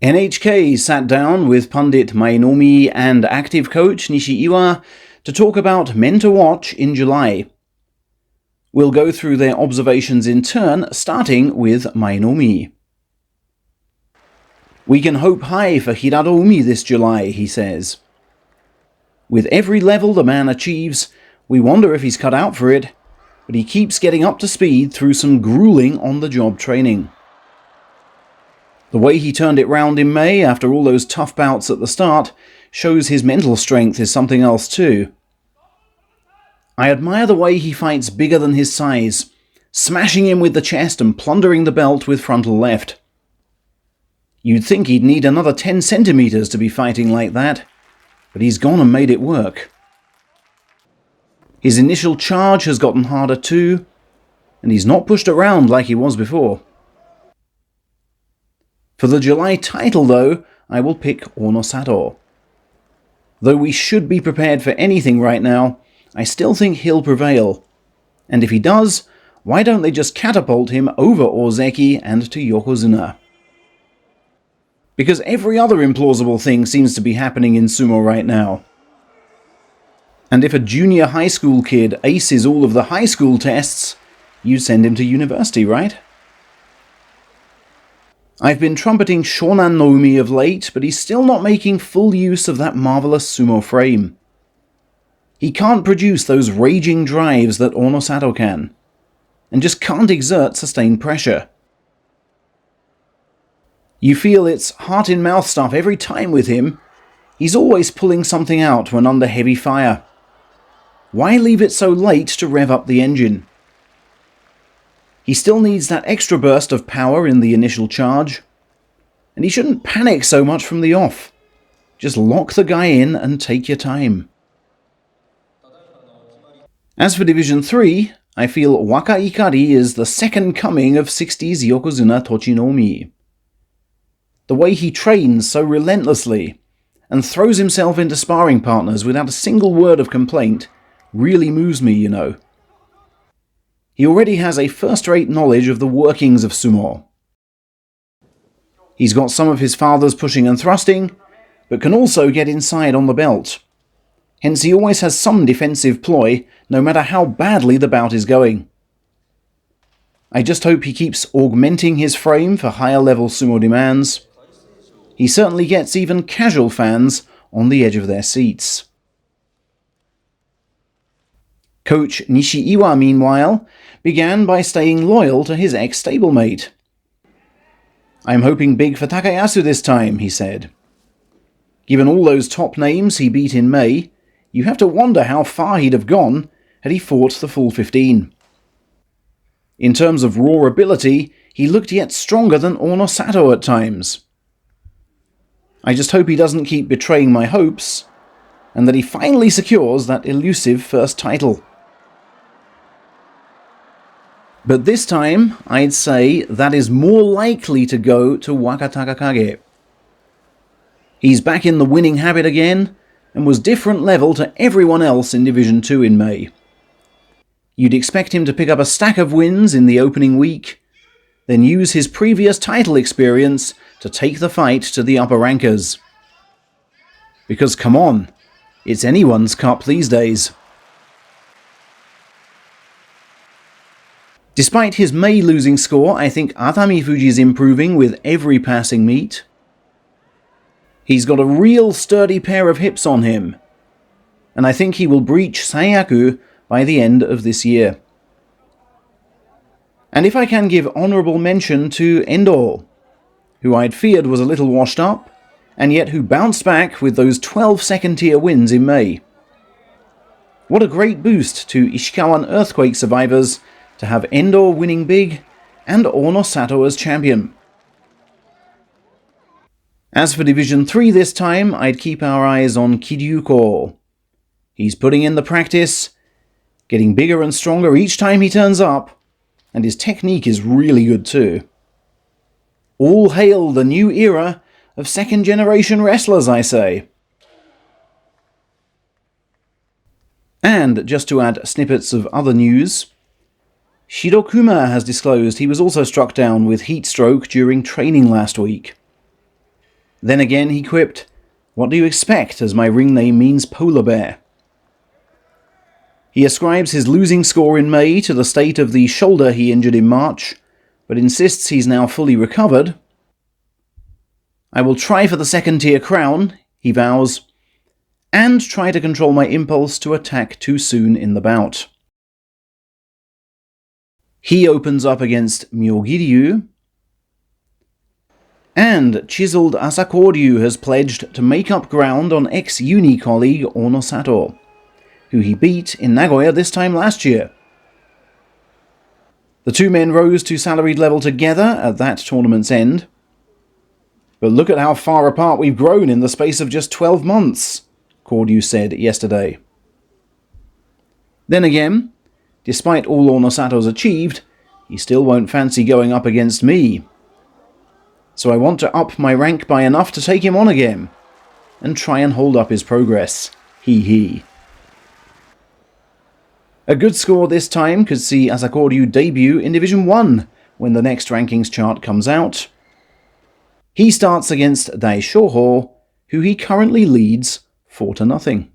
NHK sat down with pundit Mainoumi and active coach Ishiiwa to talk about men to watch in July. We'll go through their observations in turn, starting with Mainoumi. "We can hope high for Hiradoumi this July," he says. "With every level the man achieves, we wonder if he's cut out for it, but he keeps getting up to speed through some grueling on-the-job training. The way he turned it round in May after all those tough bouts at the start shows his mental strength is something else too. I admire the way he fights bigger than his size, smashing him with the chest and plundering the belt with frontal left. You'd think he'd need another 10 centimeters to be fighting like that, but he's gone and made it work. His initial charge has gotten harder too, and he's not pushed around like he was before. For the July title, though, I will pick Onosato. Though we should be prepared for anything right now, I still think he'll prevail. And if he does, why don't they just catapult him over Ozeki and to Yokozuna? Because every other implausible thing seems to be happening in sumo right now. And if a junior high school kid aces all of the high school tests, you send him to university, right? I've been trumpeting Shonan no Umi of late, but he's still not making full use of that marvelous sumo frame. He can't produce those raging drives that Onosato can, and just can't exert sustained pressure. You feel it's heart-in-mouth stuff every time with him. He's always pulling something out when under heavy fire. Why leave it so late to rev up the engine? He still needs that extra burst of power in the initial charge. And he shouldn't panic so much from the off. Just lock the guy in and take your time. As for Division 3, I feel Wakaikari is the second coming of 60s Yokozuna Tochinomi. The way he trains so relentlessly and throws himself into sparring partners without a single word of complaint really moves me, you know. He already has a first-rate knowledge of the workings of sumo. He's got some of his father's pushing and thrusting, but can also get inside on the belt. Hence he always has some defensive ploy, no matter how badly the bout is going. I just hope he keeps augmenting his frame for higher-level sumo demands. He certainly gets even casual fans on the edge of their seats. Coach Ishiiwa, meanwhile, began by staying loyal to his ex-stablemate. "I'm hoping big for Takayasu this time," he said. Given all those top names he beat in May, you have to wonder how far he'd have gone had he fought the full 15. In terms of raw ability, he looked yet stronger than Onosato at times. I just hope he doesn't keep betraying my hopes, and that he finally secures that elusive first title. But this time, I'd say that is more likely to go to Wakatakakage. He's back in the winning habit again, and was different level to everyone else in Division 2 in May. You'd expect him to pick up a stack of wins in the opening week, then use his previous title experience to take the fight to the upper rankers. Because come on, it's anyone's cup these days. Despite his May losing score, I think Atami Fuji's improving with every passing meet. He's got a real sturdy pair of hips on him, and I think he will breach Saiyaku by the end of this year. And if I can give honourable mention to Endo, who I'd feared was a little washed up, and yet who bounced back with those 12-second tier wins in May. What a great boost to Ishikawan earthquake survivors to have Endo winning big and Onosato as champion. As for Division 3 this time, I'd keep our eyes on Kiryuko. He's putting in the practice, getting bigger and stronger each time he turns up, and his technique is really good too. All hail the new era of second-generation wrestlers, I say. And just to add snippets of other news, Shirokuma has disclosed he was also struck down with heatstroke during training last week. Then again he quipped, "What do you expect, as my ring name means polar bear?" He ascribes his losing score in May to the state of the shoulder he injured in March, but insists he's now fully recovered. "I will try for the second-tier crown," he vows, "and try to control my impulse to attack too soon in the bout." He opens up against Myogiryu, and chiseled Asakoryu has pledged to make up ground on ex-uni colleague Onosato, who he beat in Nagoya this time last year. The two men rose to salaried level together at that tournament's end. "But look at how far apart we've grown in the space of just 12 months, Koryu said yesterday. Then again, despite all Onosato's achieved, he still won't fancy going up against me. So I want to up my rank by enough to take him on again, and try and hold up his progress. Hee. A good score this time could see Asakoryu debut in Division 1 when the next rankings chart comes out. He starts against Daishoho, who he currently leads 4-0.